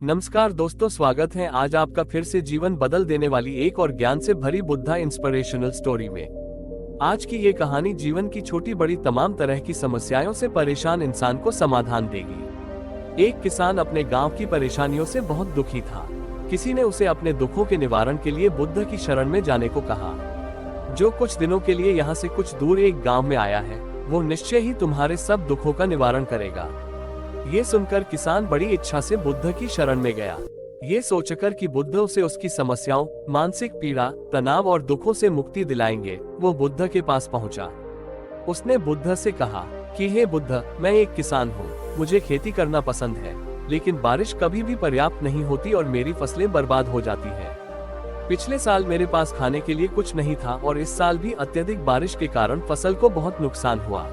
नमस्कार दोस्तों, स्वागत है आज आपका फिर से जीवन बदल देने वाली एक और ज्ञान से भरी बुद्धा इंस्पिरेशनल स्टोरी में। आज की ये कहानी जीवन की छोटी बड़ी तमाम तरह की समस्याओं से परेशान इंसान को समाधान देगी। एक किसान अपने गांव की परेशानियों से बहुत दुखी था। किसी ने उसे अपने दुखों के निवारण के लिए बुद्ध की शरण में जाने को कहा, जो कुछ दिनों के लिए यहाँ से कुछ दूर एक गाँव में आया है, वो निश्चय ही तुम्हारे सब दुखों का निवारण करेगा। ये सुनकर किसान बड़ी इच्छा से बुद्ध की शरण में गया। ये सोचकर कि बुद्ध उसे उसकी समस्याओं, मानसिक पीड़ा, तनाव और दुखों से मुक्ति दिलाएंगे, वो बुद्ध के पास पहुंचा। उसने बुद्ध से कहा कि हे बुद्ध, मैं एक किसान हूँ, मुझे खेती करना पसंद है, लेकिन बारिश कभी भी पर्याप्त नहीं होती और मेरी फसलें बर्बाद हो जाती हैं। पिछले साल मेरे पास खाने के लिए कुछ नहीं था और इस साल भी अत्यधिक बारिश के कारण फसल को बहुत नुकसान हुआ।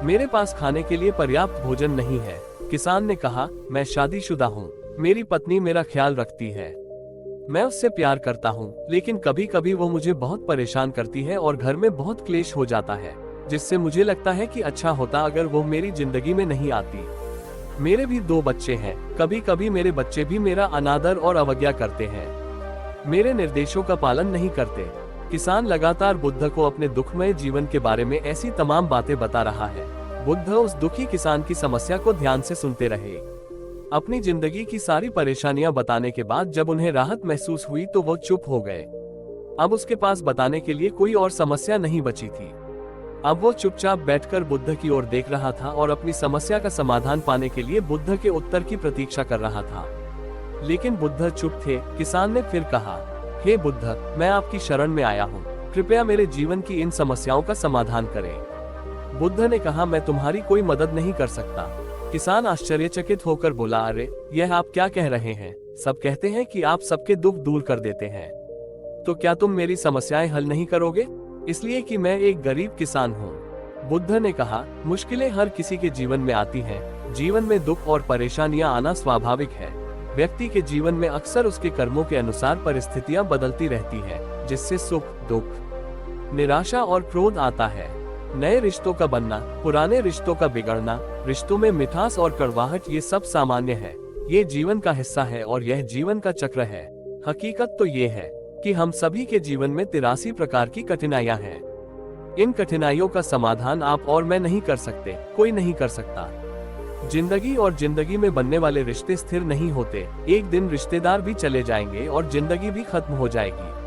मेरे पास खाने के लिए पर्याप्त भोजन नहीं है। किसान ने कहा, मैं शादीशुदा हूँ, मेरी पत्नी मेरा ख्याल रखती है, मैं उससे प्यार करता हूँ, लेकिन कभी कभी वो मुझे बहुत परेशान करती है और घर में बहुत क्लेश हो जाता है, जिससे मुझे लगता है कि अच्छा होता अगर वो मेरी जिंदगी में नहीं आती। मेरे भी 2 बच्चे हैं, कभी कभी मेरे बच्चे भी मेरा अनादर और अवज्ञा करते हैं, मेरे निर्देशों का पालन नहीं करते। किसान लगातार बुद्ध को अपने दुखमय जीवन के बारे में ऐसी तमाम बातें बता रहा है। बुद्ध उस दुखी किसान की समस्या को ध्यान से सुनते रहे। अपनी जिंदगी की सारी परेशानियां बताने के बाद जब उन्हें राहत महसूस हुई तो वो चुप हो गए। अब उसके पास बताने के लिए कोई और समस्या नहीं बची थी। अब वो चुपचाप बैठकर बुद्ध की ओर देख रहा था और अपनी समस्या का समाधान पाने के लिए बुद्ध के उत्तर की प्रतीक्षा कर रहा था। लेकिन बुद्ध चुप थे। किसान ने फिर कहा, हे बुद्ध, मैं आपकी शरण में आया हूँ, कृपया मेरे जीवन की इन समस्याओं का समाधान करें। बुद्ध ने कहा, मैं तुम्हारी कोई मदद नहीं कर सकता। किसान आश्चर्यचकित होकर बोला, अरे यह आप क्या कह रहे हैं? सब कहते हैं कि आप सबके दुख दूर कर देते हैं, तो क्या तुम मेरी समस्याएं हल नहीं करोगे? इसलिए कि मैं एक गरीब किसान हूँ। बुद्ध ने कहा, मुश्किलें हर किसी के जीवन में आती हैं। जीवन में दुख और परेशानियां आना स्वाभाविक है। व्यक्ति के जीवन में अक्सर उसके कर्मों के अनुसार परिस्थितियां बदलती रहती है, जिससे सुख, दुख, निराशा और क्रोध आता है। नए रिश्तों का बनना, पुराने रिश्तों का बिगड़ना, रिश्तों में मिठास और कड़वाहट, ये सब सामान्य है। ये जीवन का हिस्सा है और यह जीवन का चक्र है। हकीकत तो ये है कि हम सभी के जीवन में 83 प्रकार की कठिनाइयां हैं। इन कठिनाइयों का समाधान आप और मैं नहीं कर सकते, कोई नहीं कर सकता। जिंदगी और जिंदगी में बनने वाले रिश्ते स्थिर नहीं होते। एक दिन रिश्तेदार भी चले जाएंगे और जिंदगी भी खत्म हो जाएगी।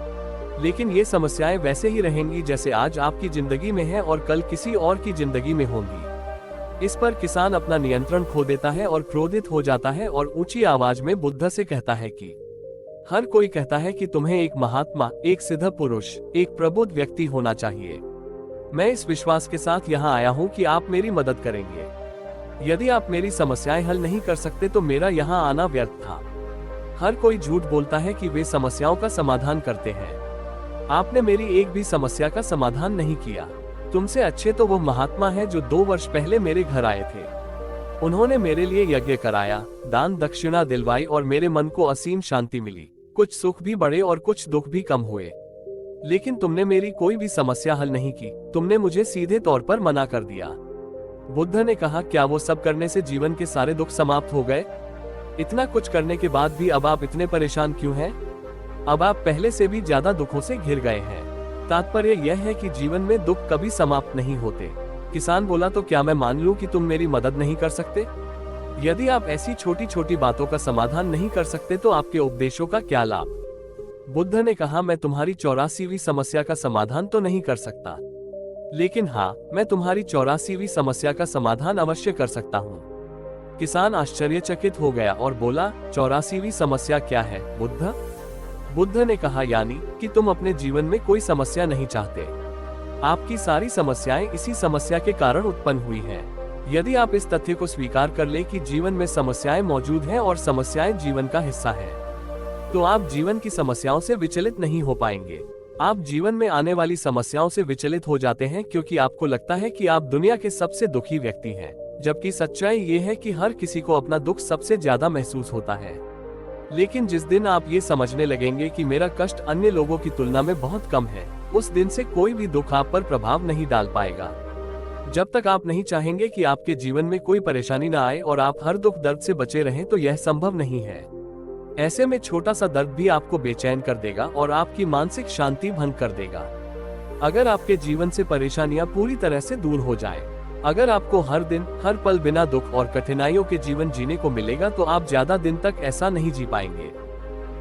लेकिन ये समस्याएं वैसे ही रहेंगी जैसे आज आपकी जिंदगी में है और कल किसी और की जिंदगी में होंगी। इस पर किसान अपना नियंत्रण खो देता है और क्रोधित हो जाता है और ऊंची आवाज में बुद्ध से कहता है कि हर कोई कहता है कि तुम्हें एक महात्मा, एक सिद्ध पुरुष, एक प्रबुद्ध व्यक्ति होना चाहिए। मैं इस विश्वास के साथ यहाँ आया हूँ कि आप मेरी मदद करेंगे। यदि आप मेरी समस्याएं हल नहीं कर सकते तो मेरा यहाँ आना व्यर्थ था। हर कोई झूठ बोलता है कि वे समस्याओं का समाधान करते हैं। आपने मेरी एक भी समस्या का समाधान नहीं किया। तुमसे अच्छे तो वो महात्मा है जो 2 वर्ष पहले मेरे घर आए थे। उन्होंने मेरे लिए यज्ञ कराया, दान दक्षिणा दिलवाई और मेरे मन को असीम शांति मिली। कुछ सुख भी बढ़े और कुछ दुख भी कम हुए। लेकिन तुमने मेरी कोई भी समस्या हल नहीं की। तुमने मुझे सीधे तौर पर मना कर दिया। बुद्ध ने कहा, क्या वो सब करने से जीवन के सारे दुख समाप्त हो गए? इतना कुछ करने के बाद भी अब आप इतने परेशान क्यों हैं? अब आप पहले से भी ज्यादा दुखों से घिर गए हैं। तात्पर्य यह है कि जीवन में दुख कभी समाप्त नहीं होते। किसान बोला, तो क्या मैं मान लूं कि तुम मेरी मदद नहीं कर सकते? यदि आप ऐसी छोटी छोटी बातों का समाधान नहीं कर सकते तो आपके उपदेशों का क्या लाभ? बुद्ध ने कहा, मैं तुम्हारी 84वीं समस्या का समाधान तो नहीं कर सकता, लेकिन हाँ, मैं तुम्हारी 84वीं समस्या का समाधान अवश्य कर सकता हूँ। किसान आश्चर्यचकित हो गया और बोला, 84वीं समस्या क्या है बुद्ध? बुद्ध ने कहा, यानी कि तुम अपने जीवन में कोई समस्या नहीं चाहते। आपकी सारी समस्याएं इसी समस्या के कारण उत्पन्न हुई हैं। यदि आप इस तथ्य को स्वीकार कर ले कि जीवन में समस्याएं मौजूद हैं और समस्याएं जीवन का हिस्सा है, तो आप जीवन की समस्याओं से विचलित नहीं हो पाएंगे। आप जीवन में आने वाली समस्याओं से विचलित हो जाते हैं क्योंकि आपको लगता है कि आप दुनिया के सबसे दुखी व्यक्ति हैं, जबकि सच्चाई ये है कि हर किसी को अपना दुख सबसे ज्यादा महसूस होता है। लेकिन जिस दिन आप ये समझने लगेंगे कि मेरा कष्ट अन्य लोगों की तुलना में बहुत कम है, उस दिन से कोई भी दुख आप पर प्रभाव नहीं डाल पाएगा। जब तक आप नहीं चाहेंगे कि आपके जीवन में कोई परेशानी न आए और आप हर दुख दर्द से बचे रहें तो यह संभव नहीं है। ऐसे में छोटा सा दर्द भी आपको बेचैन कर देगा और आपकी मानसिक शांति भंग कर देगा। अगर आपके जीवन से परेशानियां पूरी तरह से दूर हो जाए, अगर आपको हर दिन हर पल बिना दुख और कठिनाइयों के जीवन जीने को मिलेगा तो आप ज्यादा दिन तक ऐसा नहीं जी पाएंगे।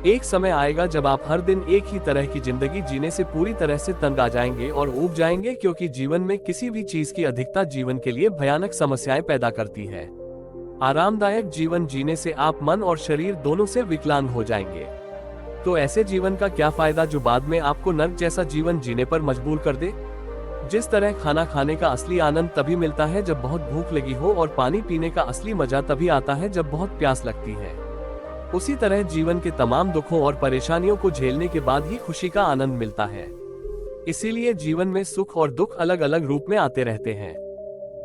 एक समय आएगा जब आप हर दिन एक ही तरह की जिंदगी जीने से पूरी तरह से तंग आ जाएंगे और ऊब जाएंगे, क्योंकि जीवन में किसी भी चीज की अधिकता जीवन के लिए भयानक समस्याएं पैदा करती है। आरामदायक जीवन जीने से आप मन और शरीर दोनों से विकलांग हो जाएंगे। तो ऐसे जीवन का क्या फायदा जो बाद में आपको नर्क जैसा जीवन जीने पर मजबूर कर दे। जिस तरह खाना खाने का असली आनंद तभी मिलता है जब बहुत भूख लगी हो और पानी पीने का असली मजा तभी आता है जब बहुत प्यास लगती है, उसी तरह जीवन के तमाम दुखों और परेशानियों को झेलने के बाद ही खुशी का आनंद मिलता है। इसीलिए जीवन में सुख और दुख अलग अलग रूप में आते रहते हैं।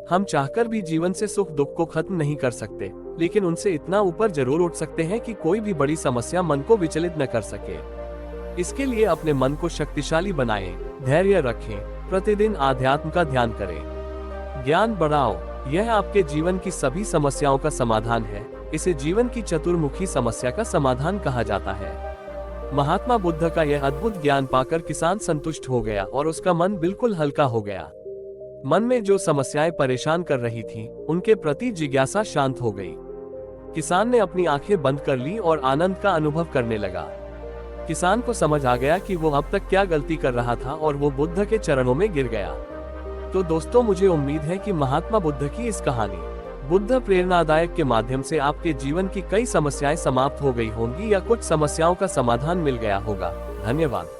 हम चाहकर भी जीवन से सुख दुख को खत्म नहीं कर सकते, लेकिन उनसे इतना ऊपर जरूर उठ सकते हैं कि कोई भी बड़ी समस्या मन को विचलित न कर सके। इसके लिए अपने मन को शक्तिशाली बनाएं, धैर्य रखें, प्रतिदिन आध्यात्म का ध्यान करें, ज्ञान बढ़ाओ। यह आपके जीवन की सभी समस्याओं का समाधान है। इसे जीवन की चतुर्मुखी समस्या का समाधान कहा जाता है। महात्मा बुद्ध का यह अद्भुत ज्ञान पाकर किसान संतुष्ट हो गया और उसका मन बिल्कुल हल्का हो गया। मन में जो समस्याएं परेशान कर रही थीं, उनके प्रति जिज्ञासा शांत हो गई। किसान ने अपनी आंखें बंद कर ली और आनंद का अनुभव करने लगा। किसान को समझ आ गया कि वो अब तक क्या गलती कर रहा था और वो बुद्ध के चरणों में गिर गया। तो दोस्तों, मुझे उम्मीद है कि महात्मा बुद्ध की इस कहानी बुद्ध प्रेरणादायक के माध्यम से आपके जीवन की कई समस्याएं समाप्त हो गई होंगी या कुछ समस्याओं का समाधान मिल गया होगा। धन्यवाद।